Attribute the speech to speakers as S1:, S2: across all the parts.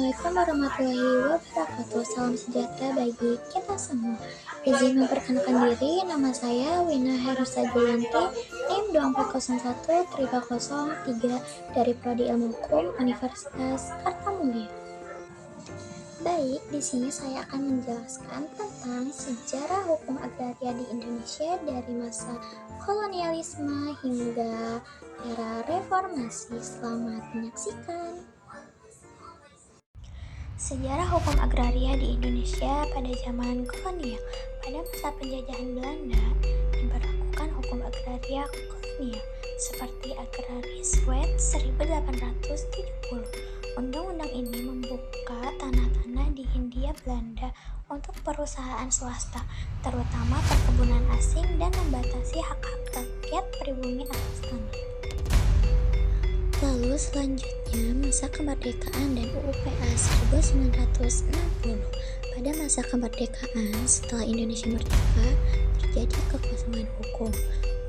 S1: Assalamualaikum warahmatullahi wabarakatuh. Salam sejahtera bagi kita semua. Izin memperkenalkan diri, nama saya Wina Herusa Julianti, NIM 2401303 dari Prodi Ilmu Hukum Universitas Kartamulya. Baik, di sini saya akan menjelaskan tentang sejarah hukum agraria di Indonesia dari masa kolonialisme hingga era reformasi. Selamat menyaksikan. Sejarah hukum agraria di Indonesia pada zaman kolonial. Pada masa penjajahan Belanda, diberlakukan hukum agraria kolonial seperti Agraris Wet 1870. Undang-undang ini membuka tanah-tanah di Hindia Belanda untuk perusahaan swasta, terutama perkebunan asing, dan membatasi hak-hak rakyat pribumi atas tanah. Lalu selanjutnya masa kemerdekaan dan UU-PA 1960. Pada masa kemerdekaan, setelah Indonesia merdeka, terjadi kekosongan hukum.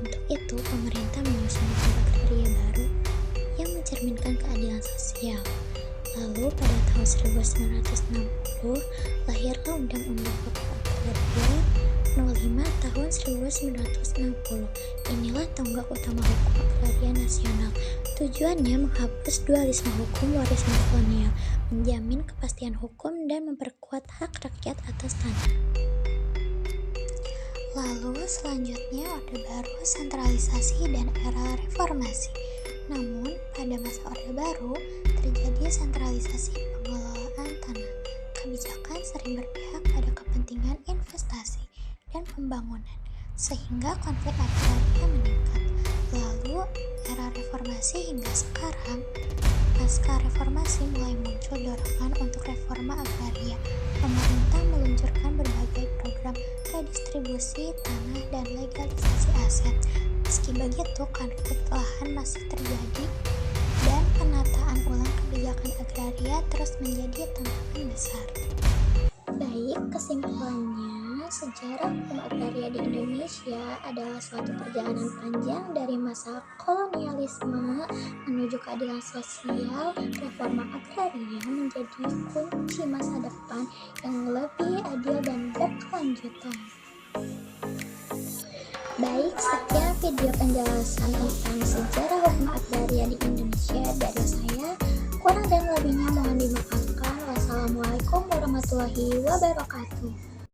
S1: Untuk itu, pemerintah menyusun hukum agraria baru yang mencerminkan keadilan sosial. Lalu pada tahun 1960, lahirlah Undang-Undang Hukum Agraria 05 tahun 1960. Inilah tonggak utama hukum agraria nasional. Tujuannya menghapus dualisme hukum warisan kolonial, menjamin kepastian hukum, dan memperkuat hak rakyat atas tanah. Lalu selanjutnya Orde Baru, sentralisasi, dan era reformasi. Namun pada masa Orde Baru terjadi sentralisasi pengelolaan tanah. Kebijakan sering berpihak pada kepentingan investasi dan pembangunan, sehingga konflik agraria meningkat. Lalu era reformasi hingga sekarang. Pasca reformasi mulai muncul dorongan untuk reforma agraria. Pemerintah meluncurkan berbagai program redistribusi tanah dan legalisasi aset. Meski begitu, konflik lahan masih terjadi dan penataan ulang kebijakan agraria terus menjadi tantangan besar. Baik, kesimpulannya, sejarah hukum agraria di Indonesia adalah suatu perjalanan panjang dari masa kolonialisme menuju keadilan sosial. Reforma agraria menjadi kunci masa depan yang lebih adil dan berkelanjutan. Baik, sekian video penjelasan tentang sejarah hukum agraria di Indonesia dari saya. Kurang dan lebihnya mohon dimaafkan. Wassalamualaikum warahmatullahi wabarakatuh.